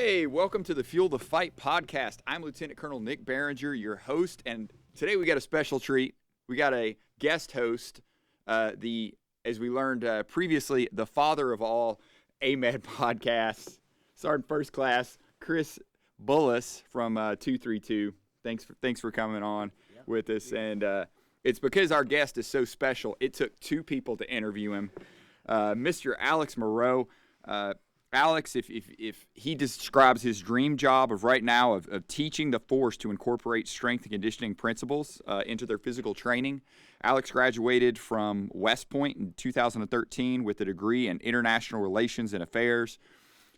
Hey, welcome to the Fuel the Fight podcast. I'm Lieutenant Colonel Nick Behringer, your host, and today we got a special treat. We got a guest host, as we learned previously, the father of all AMED podcasts, Sergeant First Class Chris Bullis from 232. Thanks for coming on with us, and it's because our guest is so special. It took two people to interview him. Mr. Alex Morrow. Alex, if he describes his dream job of right now of teaching the force to incorporate strength and conditioning principles into their physical training. Alex graduated from West Point in 2013 with a degree in international relations and affairs,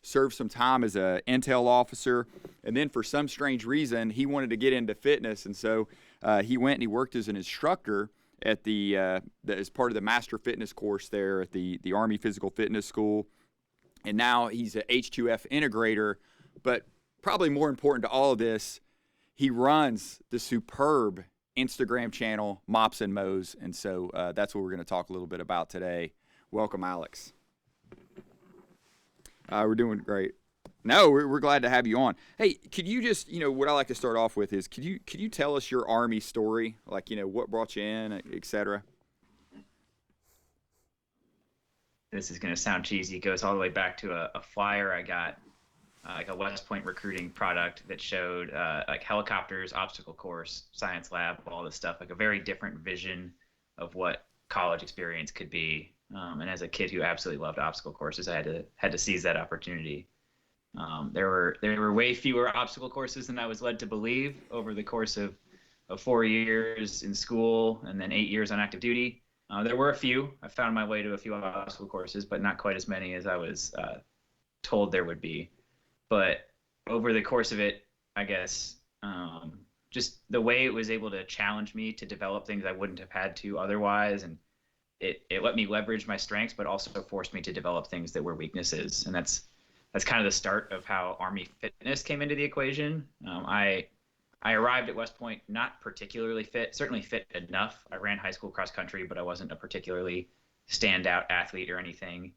served some time as an intel officer, and then for some strange reason, he wanted to get into fitness, and so he went and he worked as an instructor at as part of the Master Fitness course there at the Army Physical Fitness School. And now he's an H2F integrator, but probably more important to all of this, he runs the superb Instagram channel, MOPs and MOEs, and so that's what we're going to talk a little bit about today. Welcome, Alex. We're doing great. No, we're glad to have you on. Hey, could you just, what I like to start off with is, could you tell us your Army story, like, what brought you in, et cetera? This is going to sound cheesy. It goes all the way back to a flyer I got, like a West Point recruiting product that showed like helicopters, obstacle course, science lab, all this stuff, like a very different vision of what college experience could be. And as a kid who absolutely loved obstacle courses, I had to seize that opportunity. There were way fewer obstacle courses than I was led to believe over the course of 4 years in school and then 8 years on active duty. There were a few. I found my way to a few obstacle courses, but not quite as many as I was told there would be. But over the course of it, I guess, just the way it was able to challenge me to develop things I wouldn't have had to otherwise, and it let me leverage my strengths, but also forced me to develop things that were weaknesses. And that's kind of the start of how Army fitness came into the equation. I arrived at West Point not particularly fit, certainly fit enough. I ran high school cross country, but I wasn't a particularly standout athlete or anything.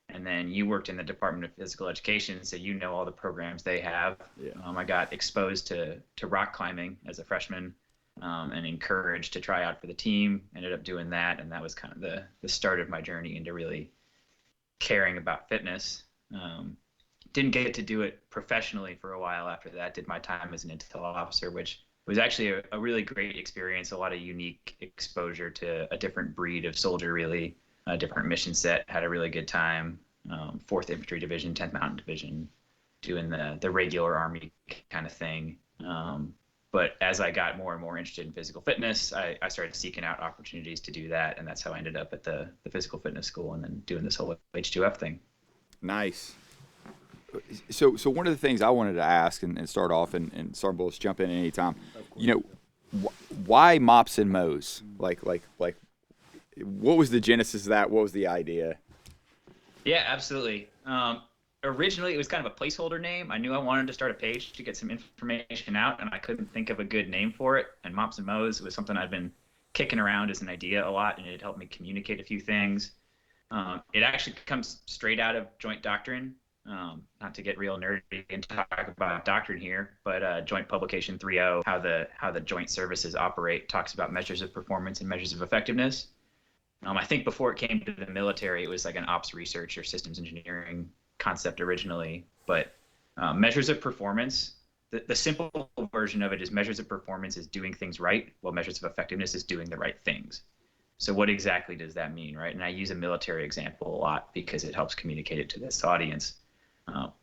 And then you worked in the Department of Physical Education, so you know all the programs they have. Yeah. I got exposed to rock climbing as a freshman and encouraged to try out for the team. Ended up doing that, and that was kind of the start of my journey into really caring about fitness. Didn't get to do it professionally for a while after that. Did my time as an intel officer, which was actually a really great experience, a lot of unique exposure to a different breed of soldier, really, a different mission set. Had a really good time. 4th Infantry Division, 10th Mountain Division, doing the regular Army kind of thing. But as I got more and more interested in physical fitness, I started seeking out opportunities to do that, and that's how I ended up at the physical fitness school and then doing this whole H2F thing. Nice. So one of the things I wanted to ask and start off, and Sergeant Bullis, jump in at any time. Why MOPs and MOEs? Like, what was the genesis of that? What was the idea? Yeah, absolutely. Originally, it was kind of a placeholder name. I knew I wanted to start a page to get some information out, and I couldn't think of a good name for it. And MOPs and MOEs was something I'd been kicking around as an idea a lot, and it helped me communicate a few things. It actually comes straight out of joint doctrine. Not to get real nerdy and talk about doctrine here, but Joint Publication 3.0, how the joint services operate, talks about measures of performance and measures of effectiveness. I think before it came to the military, it was like an ops research or systems engineering concept originally. But measures of performance, the simple version of it is measures of performance is doing things right, while measures of effectiveness is doing the right things. So what exactly does that mean, right? And I use a military example a lot because it helps communicate it to this audience.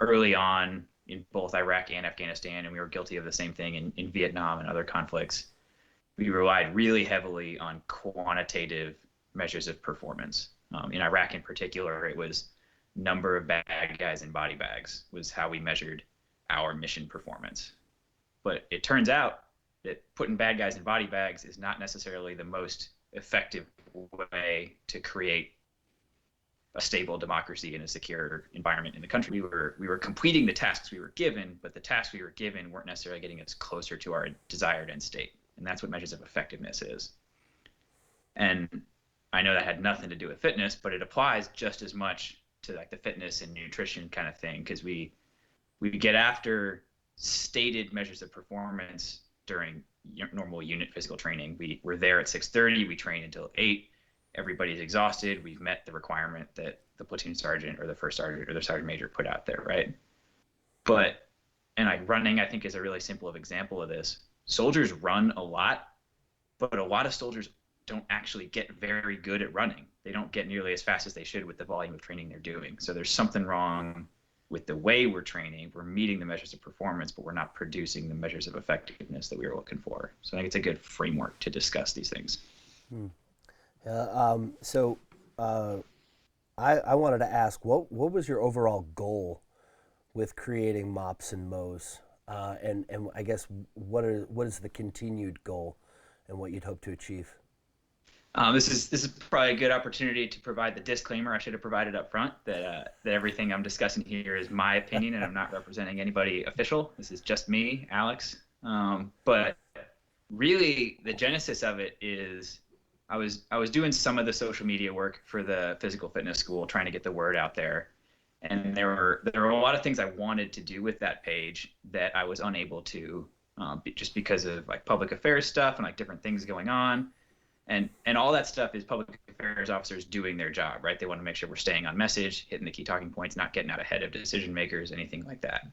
Early on in both Iraq and Afghanistan, and we were guilty of the same thing in Vietnam and other conflicts, we relied really heavily on quantitative measures of performance. In Iraq in particular, it was number of bad guys in body bags was how we measured our mission performance. But it turns out that putting bad guys in body bags is not necessarily the most effective way to create a stable democracy and a secure environment in the country. We were completing the tasks we were given, but the tasks we were given weren't necessarily getting us closer to our desired end state. And that's what measures of effectiveness is. And I know that had nothing to do with fitness, but it applies just as much to like the fitness and nutrition kind of thing, because we we get after stated measures of performance during normal unit physical training. We're there at 6:30, we train until 8. Everybody's exhausted. We've met the requirement that the platoon sergeant or the first sergeant or the sergeant major put out there, right? But, and like running, I think, is a really simple example of this. Soldiers run a lot, but a lot of soldiers don't actually get very good at running. They don't get nearly as fast as they should with the volume of training they're doing. So there's something wrong with the way we're training. We're meeting the measures of performance, but we're not producing the measures of effectiveness that we were looking for. So I think it's a good framework to discuss these things. I wanted to ask, what was your overall goal with creating MOPs and MOEs? And I guess what is the continued goal and what you'd hope to achieve? This is probably a good opportunity to provide the disclaimer I should have provided up front that everything I'm discussing here is my opinion and I'm not representing anybody official. This is just me, Alex. But really, the genesis of it is I was doing some of the social media work for the physical fitness school, trying to get the word out there, and there were a lot of things I wanted to do with that page that I was unable to, just because of like public affairs stuff and like different things going on. And all that stuff is public affairs officers doing their job, right? They want to make sure we're staying on message, hitting the key talking points, not getting out ahead of decision makers, anything like that.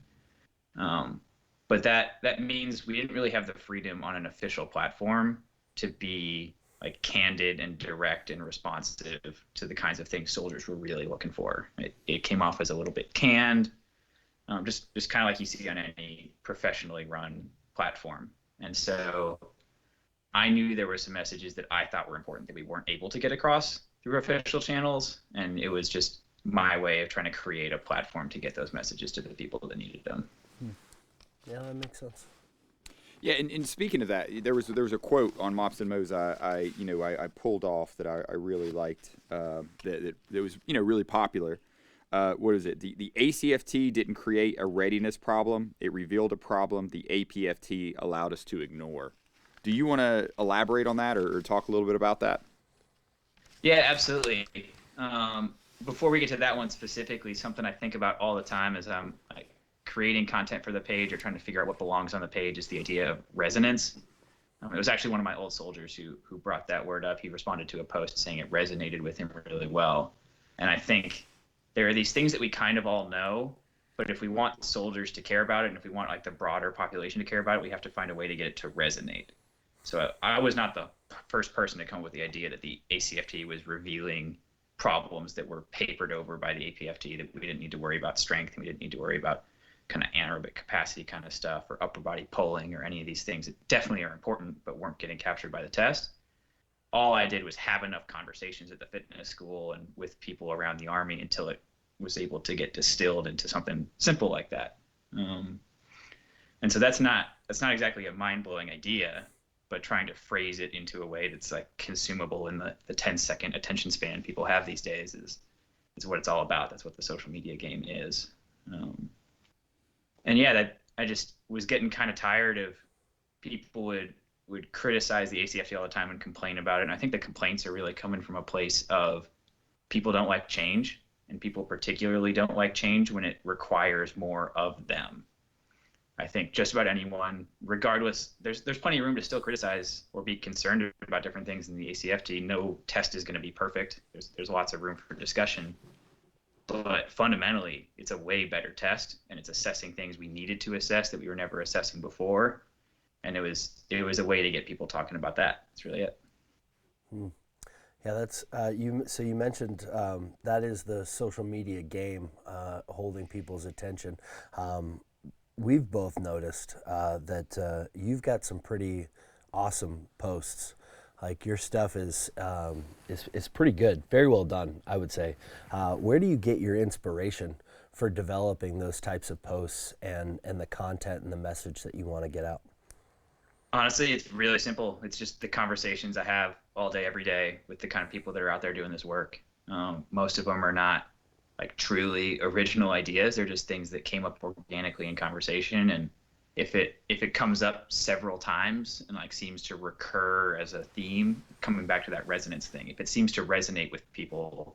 But that means we didn't really have the freedom on an official platform to be like candid and direct and responsive to the kinds of things soldiers were really looking for. It came off as a little bit canned, just kind of like you see on any professionally run platform. And so I knew there were some messages that I thought were important that we weren't able to get across through official channels, and it was just my way of trying to create a platform to get those messages to the people that needed them. Yeah, that makes sense. Yeah, and speaking of that, there was a quote on MOPS and MOEs I pulled off that I really liked, that was really popular. What is it? The ACFT didn't create a readiness problem; it revealed a problem the APFT allowed us to ignore. Do you want to elaborate on that or talk a little bit about that? Yeah, absolutely. Before we get to that one specifically, something I think about all the time as I'm like creating content for the page or trying to figure out what belongs on the page is the idea of resonance. It was actually one of my old soldiers who brought that word up. He responded to a post saying it resonated with him really well. And I think there are these things that we kind of all know, but if we want soldiers to care about it and if we want like the broader population to care about it, we have to find a way to get it to resonate. So I was not the first person to come up with the idea that the ACFT was revealing problems that were papered over by the APFT, that we didn't need to worry about strength and we didn't need to worry about kind of anaerobic capacity kind of stuff or upper body pulling or any of these things that definitely are important but weren't getting captured by the test. All I did was have enough conversations at the fitness school and with people around the Army until it was able to get distilled into something simple like that. And so that's not exactly a mind-blowing idea, but trying to phrase it into a way that's like consumable in the 10-second attention span people have these days is what it's all about. That's what the social media game is. And yeah, that I just was getting kind of tired of people would criticize the ACFT all the time and complain about it. And I think the complaints are really coming from a place of people don't like change, and people particularly don't like change when it requires more of them. I think just about anyone, regardless, there's plenty of room to still criticize or be concerned about different things in the ACFT. No test is going to be perfect. There's lots of room for discussion. But fundamentally, it's a way better test, and it's assessing things we needed to assess that we were never assessing before. And it was a way to get people talking about that. That's really it. Yeah, that's you. So you mentioned that is the social media game, holding people's attention. We've both noticed that you've got some pretty awesome posts. Like your stuff is pretty good, very well done, I would say. Where do you get your inspiration for developing those types of posts and the content and the message that you want to get out? Honestly, it's really simple. It's just the conversations I have all day, every day with the kind of people that are out there doing this work. Most of them are not like truly original ideas. They're just things that came up organically in conversation. And if it comes up several times and like seems to recur as a theme, coming back to that resonance thing, if it seems to resonate with people,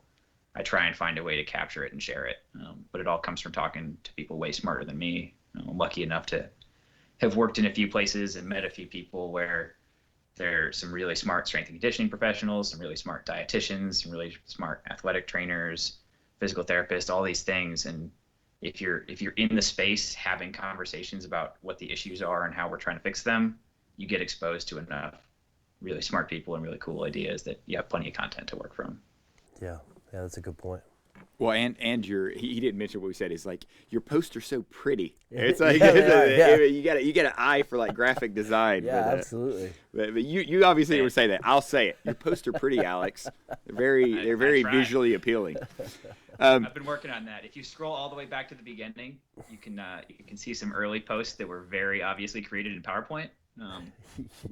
I try and find a way to capture it and share it. But it all comes from talking to people way smarter than me. I'm lucky enough to have worked in a few places and met a few people where there are some really smart strength and conditioning professionals, some really smart dietitians, some really smart athletic trainers, physical therapists, all these things. And if you're in the space having conversations about what the issues are and how we're trying to fix them, you get exposed to enough really smart people and really cool ideas that you have plenty of content to work from. Yeah, that's a good point. Well, and he didn't mention what we said. Is like your posts are so pretty. It's like you got an eye for like graphic design. Yeah, absolutely. But you obviously would say that. I'll say it. Your posts are pretty, Alex. They're very visually appealing. I've been working on that. If you scroll all the way back to the beginning, you can see some early posts that were very obviously created in PowerPoint.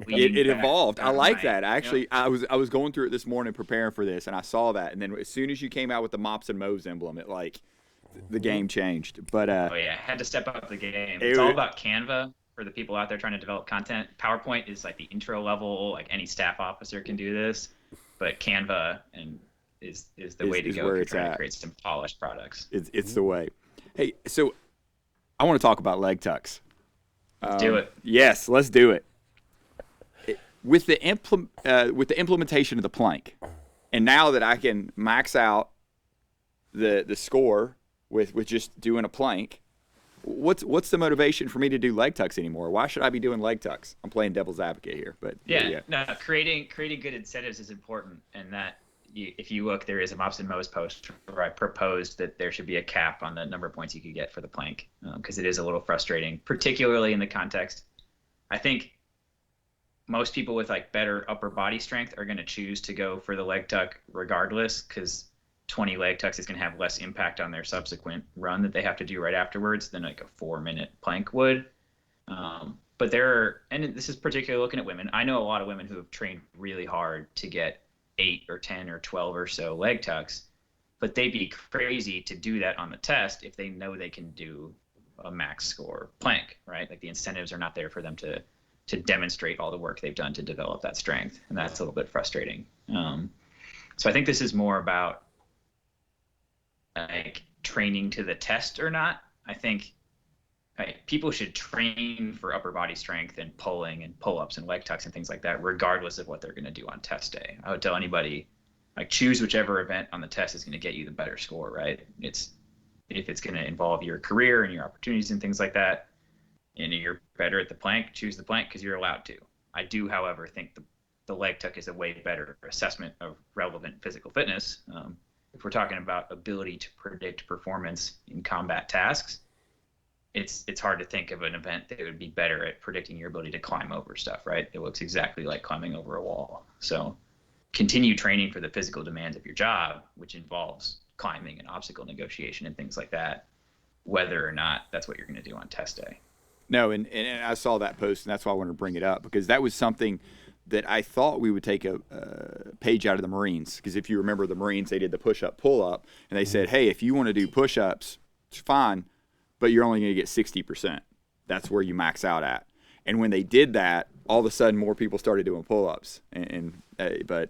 It evolved. I like that. Actually, yeah. I was going through it this morning preparing for this, and I saw that. And then as soon as you came out with the MOPs and MOEs emblem, it like the game changed. But oh yeah, I had to step up the game. It's all about Canva for the people out there trying to develop content. PowerPoint is like the intro level. Like any staff officer can do this, but Canva is the way to go if you're trying to create some polished products. It's the way. Hey, so I want to talk about leg tucks. Let's do it. Yes, let's do it. With the implementation of the plank, and now that I can max out the score with just doing a plank, what's the motivation for me to do leg tucks anymore? Why should I be doing leg tucks? I'm playing devil's advocate here, but no, creating good incentives is important, and that if you look, there is a MOPS and MOEs post where I proposed that there should be a cap on the number of points you could get for the plank, because it is a little frustrating, particularly in the context. I think most people with like better upper body strength are going to choose to go for the leg tuck regardless, because 20 leg tucks is going to have less impact on their subsequent run that they have to do right afterwards than like a 4-minute plank would. But and this is particularly looking at women. I know a lot of women who have trained really hard to get 8 or 10 or 12 or so leg tucks, but they'd be crazy to do that on the test if they know they can do a max score plank, right? Like the incentives are not there for them to demonstrate all the work they've done to develop that strength, and that's a little bit frustrating. So I think this is more about like training to the test or not. I think people should train for upper body strength and pulling and pull-ups and leg tucks and things like that, regardless of what they're going to do on test day. I would tell anybody, like, choose whichever event on the test is going to get you the better score, right? If it's going to involve your career and your opportunities and things like that, and you're better at the plank, choose the plank because you're allowed to. I do, however, think the leg tuck is a way better assessment of relevant physical fitness. If we're talking about ability to predict performance in combat tasks, it's hard to think of an event that would be better at predicting your ability to climb over stuff, right? It looks exactly like climbing over a wall. So continue training for the physical demands of your job, which involves climbing and obstacle negotiation and things like that, whether or not that's what you're going to do on test day. No, and I saw that post, and that's why I wanted to bring it up, because that was something that I thought we would take a page out of the Marines. Because if you remember the Marines, they did the push-up, pull-up, and they said, hey, if you want to do push-ups, it's fine, but you're only going to get 60%. That's where you max out at. And when they did that, all of a sudden more people started doing pull-ups. But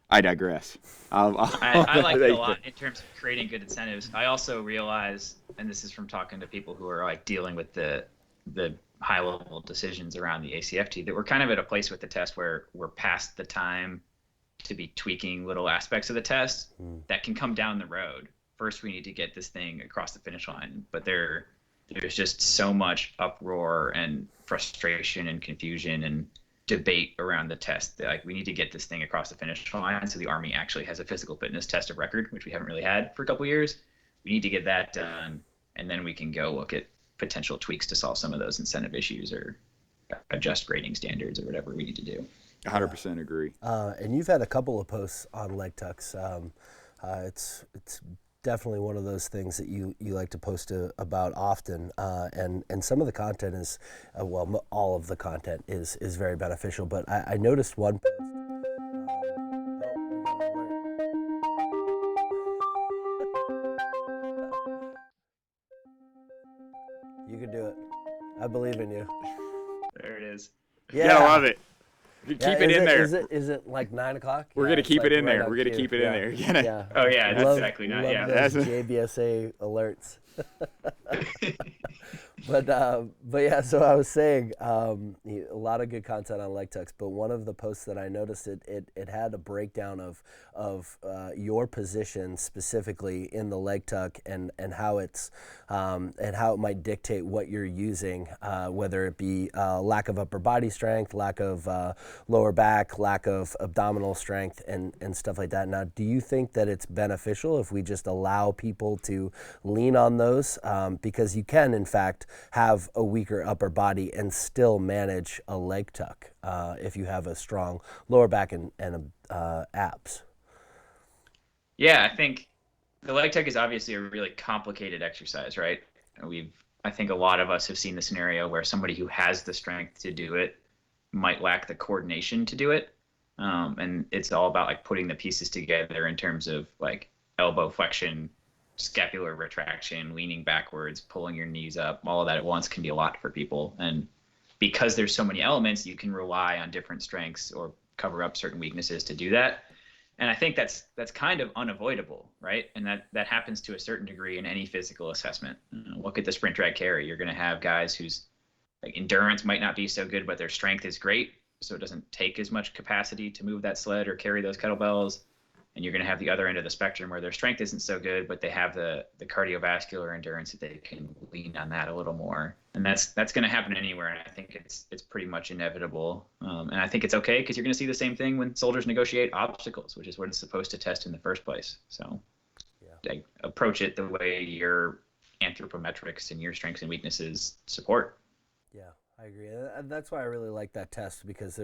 I digress. I like it a lot in terms of creating good incentives. I also realize, and this is from talking to people who are like dealing with the high-level decisions around the ACFT, that we're kind of at a place with the test where we're past the time to be tweaking little aspects of the test that can come down the road. First, we need to get this thing across the finish line, but there's just so much uproar and frustration and confusion and debate around the test that, like, we need to get this thing across the finish line so the Army actually has a physical fitness test of record, which we haven't really had for a couple of years. We need to get that done, and then we can go look at potential tweaks to solve some of those incentive issues or adjust grading standards or whatever we need to do. 100% agree. And you've had a couple of posts on leg tucks. It's definitely one of those things that you like to post about often, and some of the content is, all of the content is very beneficial. But I noticed one post. You can do it. I believe in you. There it is. Yeah, I love it. Keep it in there. Is it like 9 o'clock? We're Yeah, gonna it's keep like it in right there. on We're gonna cue. keep it in there. Yeah. Oh yeah, that's Love, exactly not. love Yeah. those JBSA alerts. But yeah, so I was saying a lot of good content on leg tucks, but one of the posts that I noticed it had a breakdown of your position specifically in the leg tuck and how it might dictate what you're using, whether it be lack of upper body strength, lack of lower back, lack of abdominal strength, and stuff like that. Now, do you think that it's beneficial if we just allow people to lean on those, because you can in fact have a weaker upper body and still manage a leg tuck if you have a strong lower back and abs? Yeah, I think the leg tuck is obviously a really complicated exercise, right? I think a lot of us have seen the scenario where somebody who has the strength to do it might lack the coordination to do it. And it's all about like putting the pieces together in terms of like elbow flexion, scapular retraction, leaning backwards, pulling your knees up, all of that at once can be a lot for people. And because there's so many elements, you can rely on different strengths or cover up certain weaknesses to do that. And I think that's kind of unavoidable, right? And that happens to a certain degree in any physical assessment. Look at the sprint drag carry. You're going to have guys whose like endurance might not be so good, but their strength is great, so it doesn't take as much capacity to move that sled or carry those kettlebells. And you're going to have the other end of the spectrum where their strength isn't so good, but they have the cardiovascular endurance that they can lean on that a little more. And that's going to happen anywhere. And I think it's pretty much inevitable. And I think it's okay because you're going to see the same thing when soldiers negotiate obstacles, which is what it's supposed to test in the first place. So I approach it the way your anthropometrics and your strengths and weaknesses support. Yeah, I agree. And that's why I really like that test, because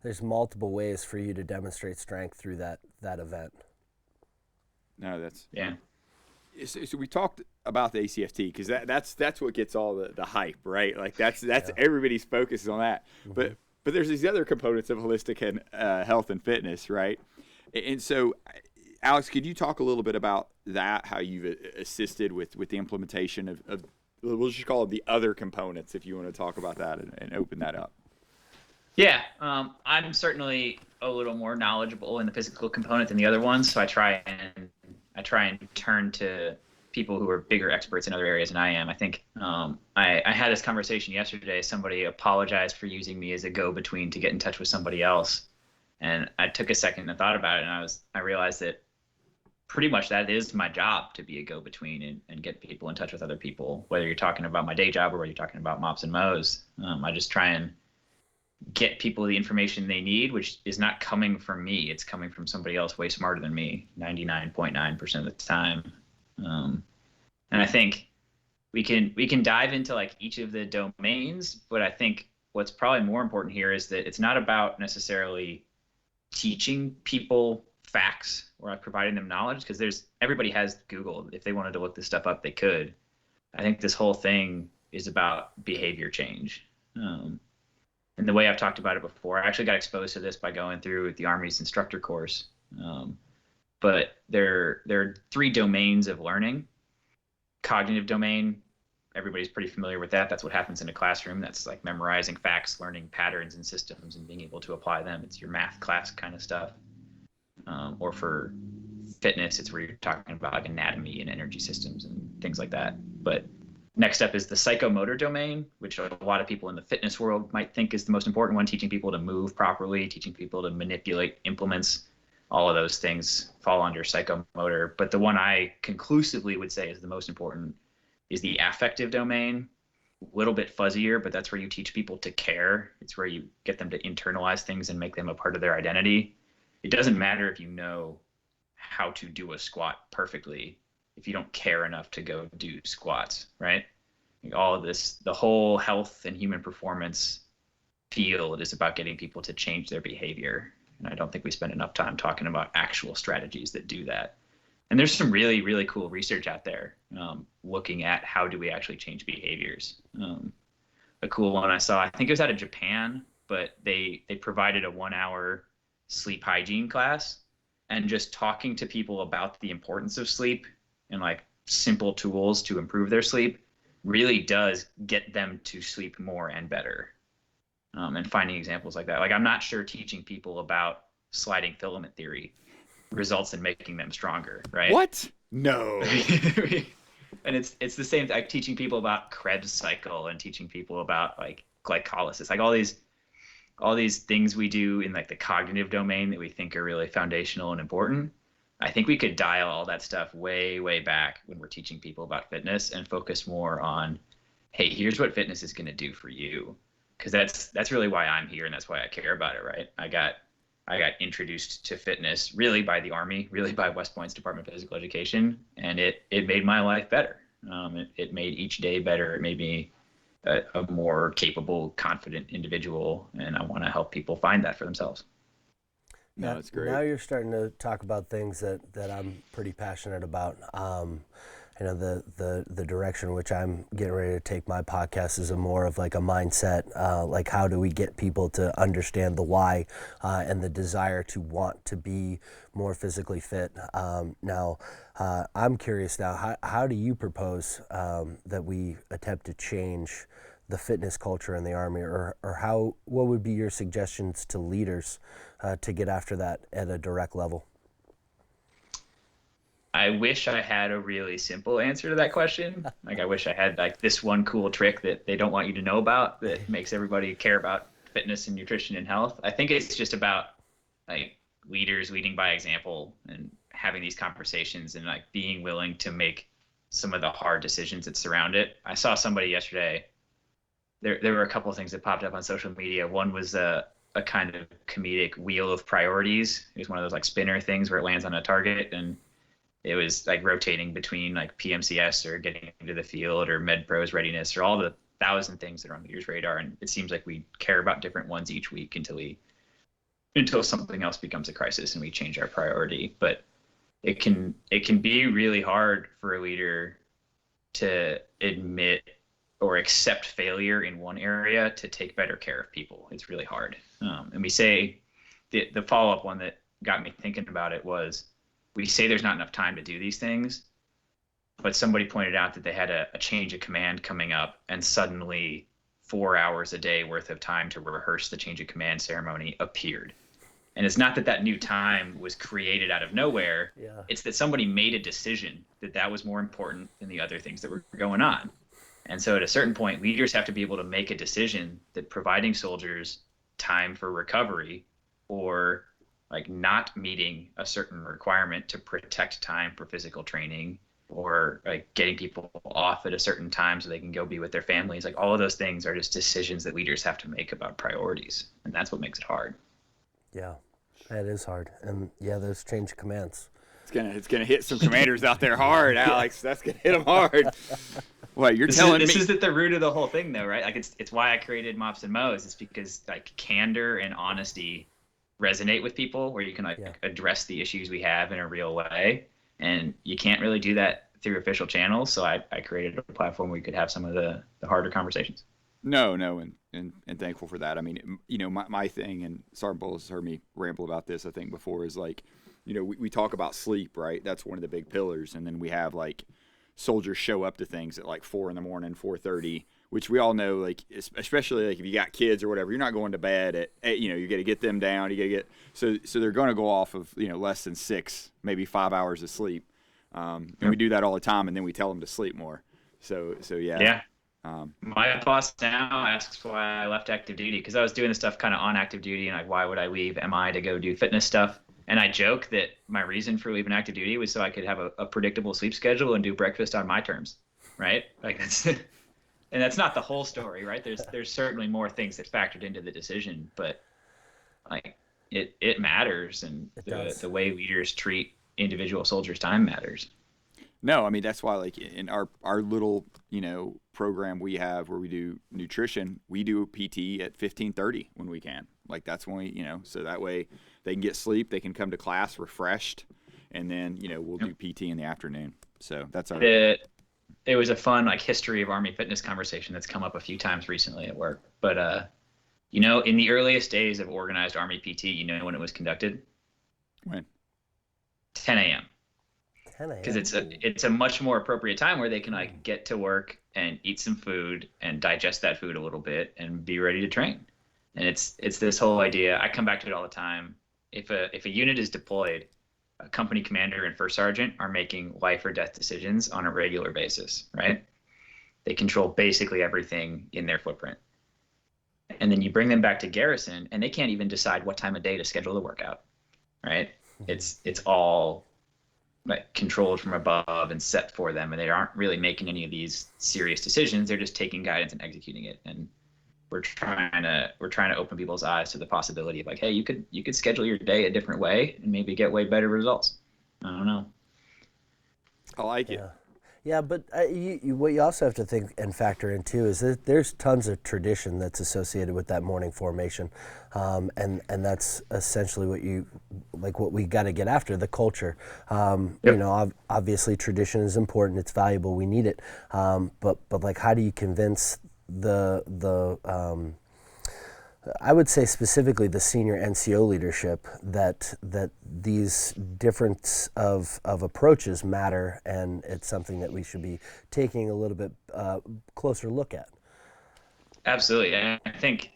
there's multiple ways for you to demonstrate strength through that event. No, that's yeah. So we talked about the ACFT because that's what gets all the hype, right? Like that's everybody's focus is on that. Mm-hmm. But there's these other components of holistic and health and fitness, right? And so, Alex, could you talk a little bit about that? How you've assisted with the implementation of we'll just call it the other components, if you want to talk about that and open that up. Yeah, I'm certainly a little more knowledgeable in the physical component than the other ones, so I try and turn to people who are bigger experts in other areas than I am. I think I had this conversation yesterday. Somebody apologized for using me as a go-between to get in touch with somebody else, and I took a second and thought about it, and I realized that pretty much that is my job, to be a go-between and get people in touch with other people, whether you're talking about my day job or whether you're talking about MOPs and MOEs. I just try and get people the information they need, which is not coming from me. It's coming from somebody else way smarter than me 99.9% of the time. And I think we can dive into like each of the domains, but I think what's probably more important here is that it's not about necessarily teaching people facts or like providing them knowledge, because everybody has Google. If they wanted to look this stuff up, they could. I think this whole thing is about behavior change. And the way I've talked about it before, I actually got exposed to this by going through the Army's instructor course. But there are 3 domains of learning. Cognitive domain, everybody's pretty familiar with that. That's what happens in a classroom. That's like memorizing facts, learning patterns and systems, and being able to apply them. It's your math class kind of stuff. Or for fitness, it's where you're talking about like anatomy and energy systems and things like that. But next up is the psychomotor domain, which a lot of people in the fitness world might think is the most important one, teaching people to move properly, teaching people to manipulate implements. All of those things fall under psychomotor. But the one I conclusively would say is the most important is the affective domain. A little bit fuzzier, but that's where you teach people to care. It's where you get them to internalize things and make them a part of their identity. It doesn't matter if you know how to do a squat perfectly if you don't care enough to go do squats, right? Like all of this, the whole health and human performance field is about getting people to change their behavior. And I don't think we spend enough time talking about actual strategies that do that. And there's some really, really cool research out there looking at how do we actually change behaviors. A cool one I saw, I think it was out of Japan, but they provided a 1-hour sleep hygiene class, and just talking to people about the importance of sleep and like simple tools to improve their sleep really does get them to sleep more and better. and finding examples like that. Like, I'm not sure teaching people about sliding filament theory results in making them stronger, right? What? No. And it's the same, like teaching people about Krebs cycle and teaching people about like glycolysis, like all these things we do in like the cognitive domain that we think are really foundational and important. I think we could dial all that stuff way, way back when we're teaching people about fitness and focus more on, hey, here's what fitness is going to do for you. Because that's really why I'm here, and that's why I care about it, right? I got introduced to fitness really by the Army, really by West Point's Department of Physical Education, and it made my life better. It made each day better. It made me a more capable, confident individual, and I want to help people find that for themselves. No, that's great. Now you're starting to talk about things that I'm pretty passionate about. You know, the direction which I'm getting ready to take my podcast is more of like a mindset, like how do we get people to understand the why and the desire to want to be more physically fit. Now, I'm curious now, how do you propose that we attempt to change the fitness culture in the Army, or what would be your suggestions to leaders to get after that at a direct level? I wish I had a really simple answer to that question. Like, I wish I had like this one cool trick that they don't want you to know about that makes everybody care about fitness and nutrition and health. I think it's just about like leaders leading by example and having these conversations and like being willing to make some of the hard decisions that surround it. I saw somebody yesterday. There were a couple of things that popped up on social media. One was a kind of comedic wheel of priorities. It was one of those like spinner things where it lands on a target, and it was like rotating between like PMCS or getting into the field or MedPro's readiness or all the 1,000 things that are on leaders' radar. And it seems like we care about different ones each week until something else becomes a crisis and we change our priority. But it can be really hard for a leader to admit or accept failure in one area to take better care of people. It's really hard. And we say the follow-up one that got me thinking about it was, we say there's not enough time to do these things, but somebody pointed out that they had a change of command coming up, and suddenly 4 hours a day worth of time to rehearse the change of command ceremony appeared. And it's not that new time was created out of nowhere. Yeah. It's that somebody made a decision that was more important than the other things that were going on. And so at a certain point, leaders have to be able to make a decision that providing soldiers time for recovery, or like not meeting a certain requirement to protect time for physical training, or like getting people off at a certain time so they can go be with their families. Like, all of those things are just decisions that leaders have to make about priorities. And that's what makes it hard. Yeah, that is hard. And yeah, those change commands. It's gonna hit some commanders out there hard, Alex. That's gonna hit them hard. What you're telling me? This is at the root of the whole thing, though, right? Like, it's why I created MOPs and MOEs. It's because like candor and honesty resonate with people, where you can address the issues we have in a real way, and you can't really do that through official channels. So I created a platform where you could have some of the harder conversations. No, and thankful for that. I mean, you know, my thing, and Sergeant Bullis has heard me ramble about this, I think, before, is like, you know, we talk about sleep, right? That's one of the big pillars. And then we have like soldiers show up to things at like 4 a.m, 4:30, which we all know, like, especially like if you got kids or whatever, you're not going to bed at 8, you know, you got to get them down. You got to get, so they're going to go off of, you know, less than 6, maybe 5 hours of sleep. And we do that all the time. And then we tell them to sleep more. So yeah. Yeah. My boss now asks why I left active duty, because I was doing the stuff kind of on active duty, and like, why would I leave MI to go do fitness stuff? And I joke that my reason for leaving active duty was so I could have a predictable sleep schedule and do breakfast on my terms, right? Like, that's, and that's not the whole story, right? There's certainly more things that factored into the decision, but like it matters, and the way leaders treat individual soldiers' time matters. No, I mean, that's why, like, in our little, you know, program we have where we do nutrition, we do PT at 15:30 when we can. Like, that's when we, you know, so that way they can get sleep, they can come to class refreshed, and then, you know, we'll do PT in the afternoon. So that's our. It was a fun, like, history of Army fitness conversation that's come up a few times recently at work. But, you know, in the earliest days of organized Army PT, you know when it was conducted? When? 10 a.m. 10 a.m. Because it's a much more appropriate time where they can like get to work and eat some food and digest that food a little bit and be ready to train. And it's this whole idea. I come back to it all the time. If a unit is deployed, a company commander and first sergeant are making life or death decisions on a regular basis, right? They control basically everything in their footprint. And then you bring them back to garrison, and they can't even decide what time of day to schedule the workout, right? It's all like controlled from above and set for them, and they aren't really making any of these serious decisions. They're just taking guidance and executing it. And we're trying to open people's eyes to the possibility of like, hey, you could schedule your day a different way and maybe get way better results. I don't know. I like it. Yeah. Yeah, but what you also have to think and factor in too is that there's tons of tradition that's associated with that morning formation, and that's essentially what we got to get after, the culture. You know, obviously tradition is important, it's valuable, we need it, but like how do you convince the I would say specifically the senior NCO leadership that these difference of approaches matter, and it's something that we should be taking a little bit closer look at. Absolutely. And I think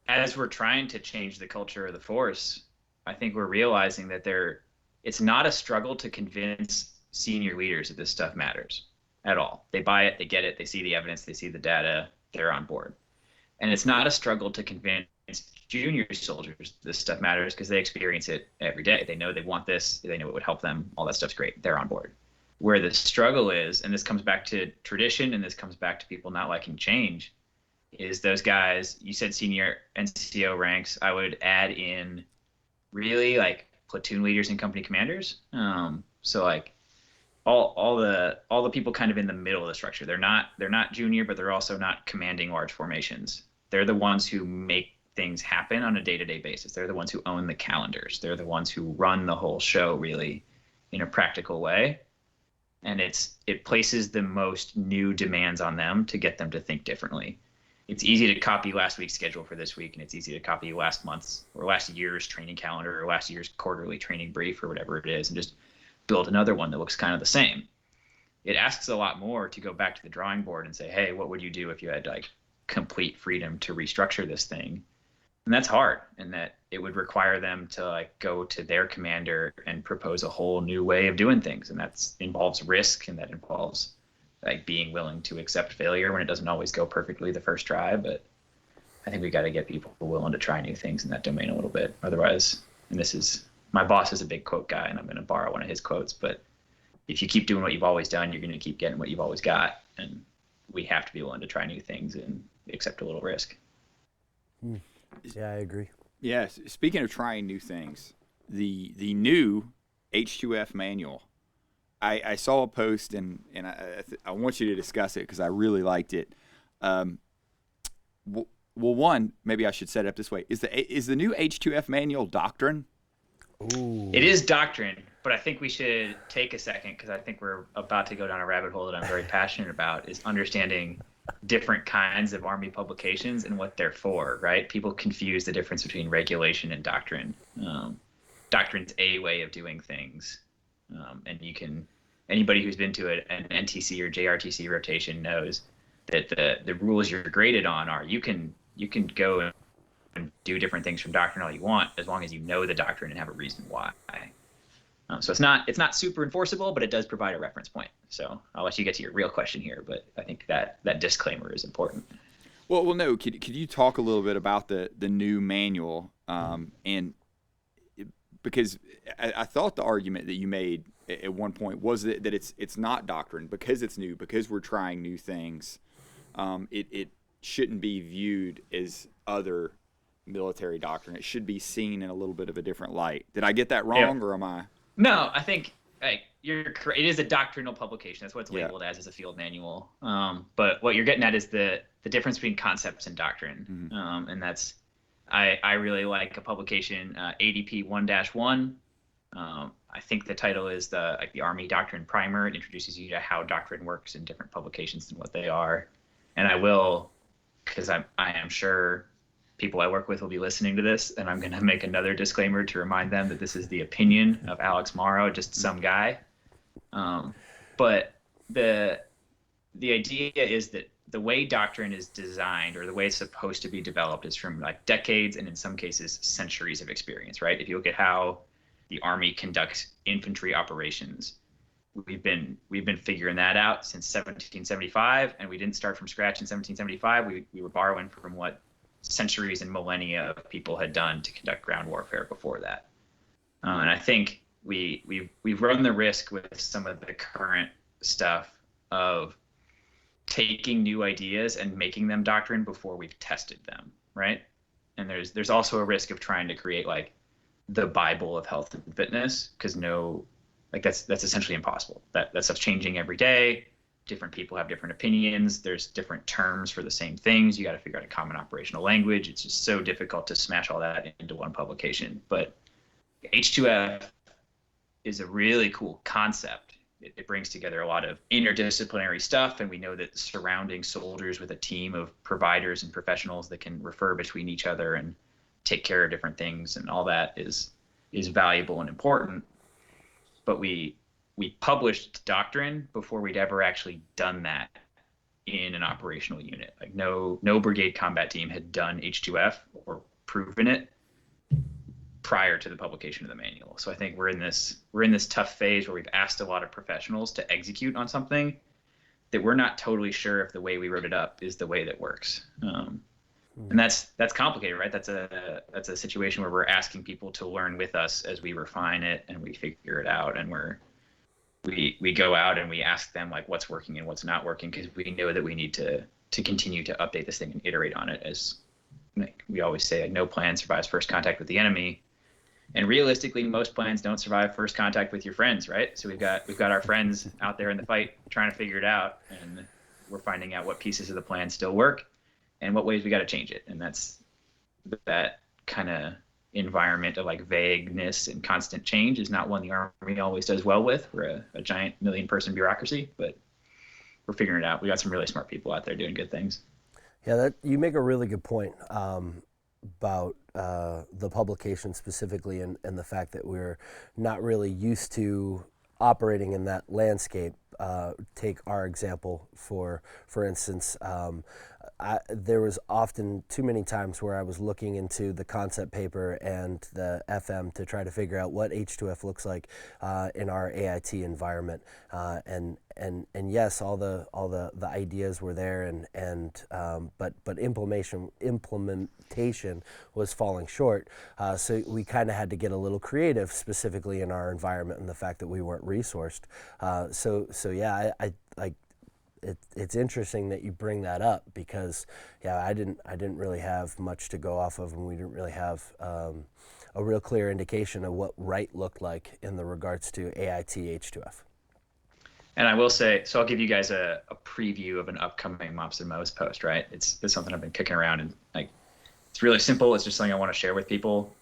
as we're trying to change the culture of the force, I think we're realizing that it's not a struggle to convince senior leaders that this stuff matters at all. They buy it, they get it, they see the evidence, they see the data, they're on board. And it's not a struggle to convince junior soldiers this stuff matters because they experience it every day. They know they want this. They know it would help them. All that stuff's great. They're on board. Where the struggle is, and this comes back to tradition and this comes back to people not liking change, is those guys, you said senior NCO ranks, I would add in really like platoon leaders and company commanders. So like all the people kind of in the middle of the structure. They're not junior, but they're also not commanding large formations. They're the ones who make things happen on a day-to-day basis. They're the ones who own the calendars. They're the ones who run the whole show really in a practical way. And it places the most new demands on them to get them to think differently. It's easy to copy last week's schedule for this week, and it's easy to copy last month's or last year's training calendar or last year's quarterly training brief or whatever it is, and just build another one that looks kind of the same. It asks a lot more to go back to the drawing board and say, hey, what would you do if you had like complete freedom to restructure this thing? And that's hard, and that it would require them to like go to their commander and propose a whole new way of doing things. And that involves risk, and that involves like being willing to accept failure when it doesn't always go perfectly the first try. But I think we got to get people willing to try new things in that domain a little bit. Otherwise, and this is, my boss is a big quote guy, and I'm going to borrow one of his quotes, but if you keep doing what you've always done, you're going to keep getting what you've always got. And we have to be willing to try new things and accept a little risk. Yeah, I agree. Yes. Speaking of trying new things, the new H2F manual, I saw a post, and I want you to discuss it because I really liked it. Well, one, maybe I should set it up this way. Is the new H2F manual doctrine? Ooh. It is doctrine, but I think we should take a second because I think we're about to go down a rabbit hole that I'm very passionate about, is understanding different kinds of Army publications and what they're for, right? People confuse the difference between regulation and doctrine. Doctrine's a way of doing things. And anybody who's been to an NTC or JRTC rotation knows that the rules you're graded on are, you can go and do different things from doctrine all you want, as long as you know the doctrine and have a reason why. So it's not super enforceable, but it does provide a reference point. So I'll let you get to your real question here, but I think that disclaimer is important. Well, no. Could you talk a little bit about the new manual? And because I thought the argument that you made at one point was that it's not doctrine because it's new, because we're trying new things. It shouldn't be viewed as other military doctrine. It should be seen in a little bit of a different light. Did I get that wrong, or am I? No, I think you're correct. It is a doctrinal publication. That's what it's labeled as a field manual. But what you're getting at is the difference between concepts and doctrine. Mm-hmm. And that's, I really like a publication, ADP 1-1. I think the title is the Army Doctrine Primer. It introduces you to how doctrine works in different publications and what they are. And I will, because I am sure people I work with will be listening to this, and I'm going to make another disclaimer to remind them that this is the opinion of Alex Morrow, just some guy. But the idea is that the way doctrine is designed, or the way it's supposed to be developed, is from like decades and in some cases centuries of experience, right? If you look at how the Army conducts infantry operations, we've been figuring that out since 1775, and we didn't start from scratch in 1775. We were borrowing from what centuries and millennia of people had done to conduct ground warfare before that. And I think we've run the risk with some of the current stuff of taking new ideas and making them doctrine before we've tested them, right? And there's also a risk of trying to create like the Bible of health and fitness, because that's essentially impossible. That stuff's changing every day. Different people have different opinions. There's different terms for the same things. You got to figure out a common operational language. It's just so difficult to smash all that into one publication. But H2F is a really cool concept. It brings together a lot of interdisciplinary stuff, and we know that surrounding soldiers with a team of providers and professionals that can refer between each other and take care of different things and all that is valuable and important. But we published doctrine before we'd ever actually done that in an operational unit. Like no brigade combat team had done H2F or proven it prior to the publication of the manual. So I think we're in this tough phase where we've asked a lot of professionals to execute on something that we're not totally sure if the way we wrote it up is the way that works. And that's complicated, right? That's a situation where we're asking people to learn with us as we refine it and we figure it out, and we go out and we ask them like what's working and what's not working, because we know that we need to continue to update this thing and iterate on it. As we always say, like, no plan survives first contact with the enemy. And realistically, most plans don't survive first contact with your friends, right? So we've got our friends out there in the fight trying to figure it out, and we're finding out what pieces of the plan still work and what ways we got to change it. And that's that kind of environment of like vagueness and constant change is not one the Army always does well with. We're a giant 1 million person bureaucracy, but we're figuring it out. We got some really smart people out there doing good things. Yeah, that you make a really good point about the publication specifically, and the fact that we're not really used to operating in that landscape. Take our example for instance. There was often too many times where I was looking into the concept paper and the FM to try to figure out what H2F looks like in our AIT environment, and yes, all the ideas were there, but implementation was falling short. So we kind of had to get a little creative, specifically in our environment and the fact that we weren't resourced. So yeah, I it's interesting that you bring that up, because yeah, I didn't really have much to go off of, and we didn't really have a real clear indication of what right looked like in the regards to AIT H2F. And I will say, so I'll give you guys a preview of an upcoming MOPs and MOEs post, right? It's something I've been kicking around, and like it's really simple. It's just something I want to share with people,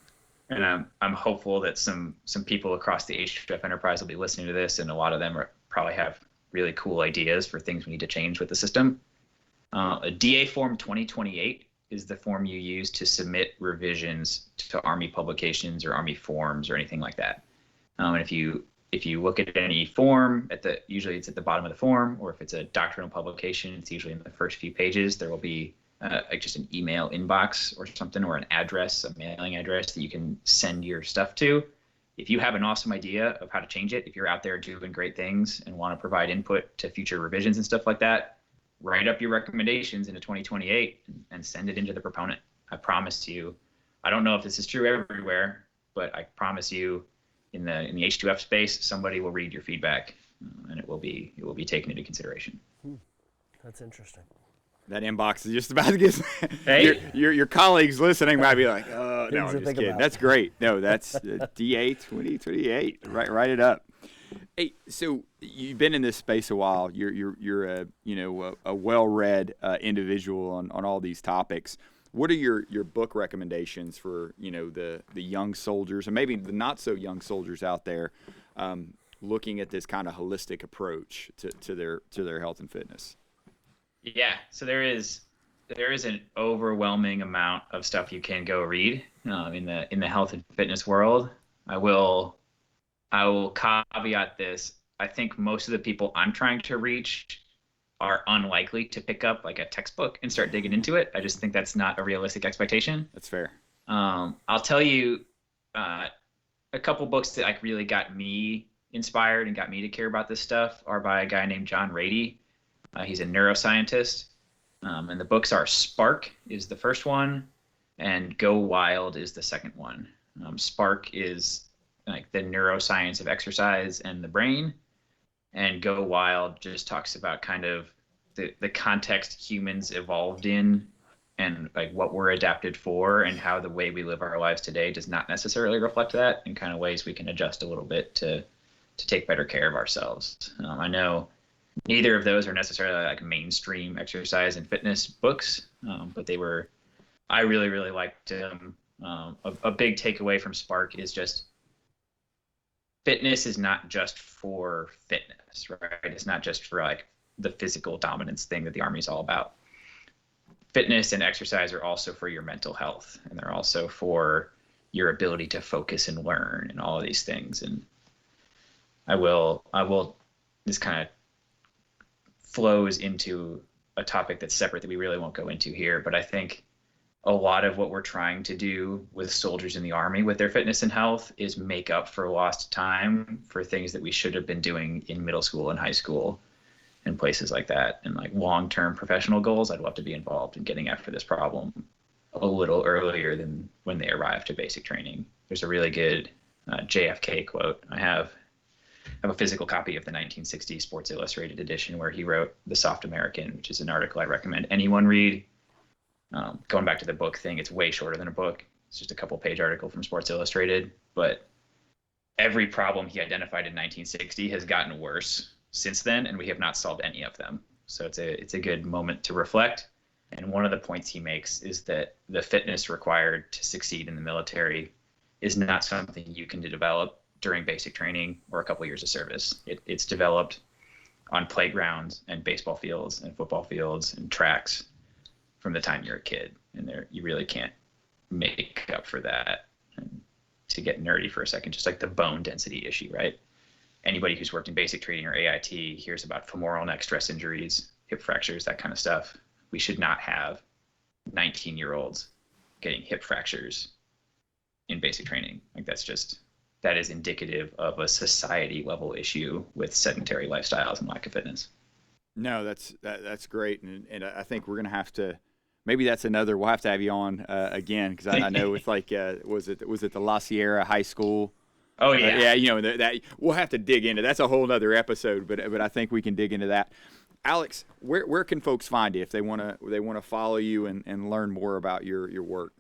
and I'm hopeful that some people across the H2F enterprise will be listening to this, and a lot of them probably have really cool ideas for things we need to change with the system. A DA Form 2028 is the form you use to submit revisions to Army publications or Army forms or anything like that. And if you look at any form, usually it's at the bottom of the form, or if it's a doctrinal publication, it's usually in the first few pages. There will be like just an email inbox or something, or an address, a mailing address that you can send your stuff to. If you have an awesome idea of how to change it, if you're out there doing great things and want to provide input to future revisions and stuff like that, write up your recommendations into 2028 and send it into the proponent. I promise you, I don't know if this is true everywhere, but I promise you, in the H2F space, somebody will read your feedback, and it will be taken into consideration. That's interesting. That inbox is just about to get. Hey. Your colleagues listening might be like, "Oh no, I'm just kidding." About. That's great. No, that's DA 2028. Write it up. Hey, so you've been in this space a while. You're a well-read individual on all these topics. What are your book recommendations for the young soldiers and maybe the not so young soldiers out there, looking at this kind of holistic approach to their health and fitness? Yeah, so there is an overwhelming amount of stuff you can go read in the health and fitness world. I will caveat this. I think most of the people I'm trying to reach are unlikely to pick up like a textbook and start digging into it. I just think that's not a realistic expectation. That's fair. I'll tell you a couple books that like really got me inspired and got me to care about this stuff are by a guy named John Rady. He's a neuroscientist. And the books are Spark is the first one, and Go Wild is the second one. Spark is like the neuroscience of exercise and the brain, and Go Wild just talks about kind of the context humans evolved in, and like what we're adapted for, and how the way we live our lives today does not necessarily reflect that, and kind of ways we can adjust a little bit to take better care of ourselves. I know neither of those are necessarily like mainstream exercise and fitness books, but I really, really liked them. A big takeaway from Spark is just fitness is not just for fitness, right? It's not just for like the physical dominance thing that the Army is all about. Fitness and exercise are also for your mental health, and they're also for your ability to focus and learn and all of these things. And I will, this kind of flows into a topic that's separate that we really won't go into here, but I think a lot of what we're trying to do with soldiers in the Army with their fitness and health is make up for lost time for things that we should have been doing in middle school and high school and places like that. And like long-term professional goals, I'd love to be involved in getting after this problem a little earlier than when they arrive to basic training. There's a really good JFK quote. I have a physical copy of the 1960 Sports Illustrated edition where he wrote The Soft American, which is an article I recommend anyone read. Going back to the book thing, it's way shorter than a book. It's just a couple page article from Sports Illustrated, but every problem he identified in 1960 has gotten worse since then, and we have not solved any of them. So it's a good moment to reflect. And one of the points he makes is that the fitness required to succeed in the military is not something you can develop during basic training or a couple years of service. It's developed on playgrounds and baseball fields and football fields and tracks from the time you're a kid, and you really can't make up for that. And to get nerdy for a second, just like the bone density issue, right? Anybody who's worked in basic training or AIT hears about femoral neck stress injuries, hip fractures, that kind of stuff. We should not have 19-year-olds getting hip fractures in basic training. Like that is indicative of a society level issue with sedentary lifestyles and lack of fitness. No, that's great, and I think we're gonna have to. Maybe that's another. We'll have to have you on again, because I know with like was it the La Sierra High School? Oh yeah, yeah. That we'll have to dig into. That's a whole other episode, but I think we can dig into that. Alex, where can folks find you if they wanna follow you and learn more about your work?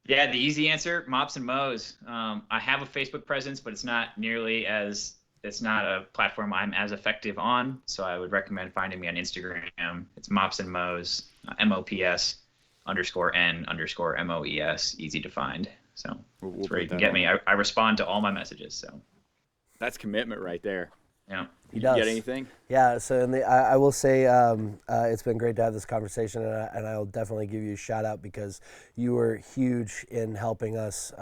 Yeah, the easy answer, MOPs and MOEs. I have a Facebook presence, but it's not a platform I'm as effective on. So I would recommend finding me on Instagram. It's MOPs and MOEs, MOPS_N_MOES, easy to find. So that's where you can get me. I respond to all my messages. So that's commitment right there. Yeah. He does. You got anything? Yeah, so I will say it's been great to have this conversation, and I'll definitely give you a shout out because you were huge in helping us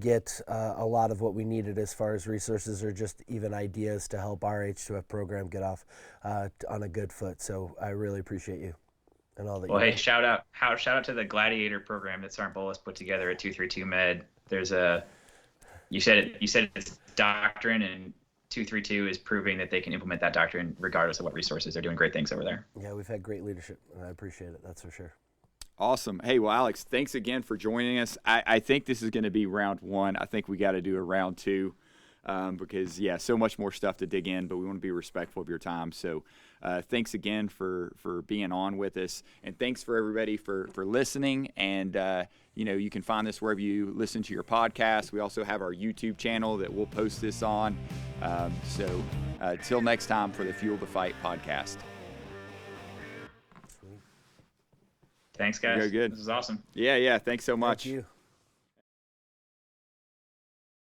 get a lot of what we needed as far as resources or just even ideas to help our H2F program get off on a good foot. So I really appreciate you and all that. Well, hey, shout out to the Gladiator program that Sergeant Bullis put together at 232 Med. You said it's doctrine, and 232 is proving that they can implement that doctrine regardless of what resources. They're doing great things over there. Yeah, we've had great leadership, and I appreciate it. That's for sure. Awesome. Hey, well, Alex, thanks again for joining us. I think this is going to be round one. I think we got to do a round two because, so much more stuff to dig in, but we want to be respectful of your time. So thanks again for being on with us, and thanks for everybody for listening. And, you can find this wherever you listen to your podcast. We also have our YouTube channel that we'll post this on. So till next time for the Fuel the Fight podcast. Thanks, guys. Good. This is awesome. Yeah. Thanks so much. Thank you.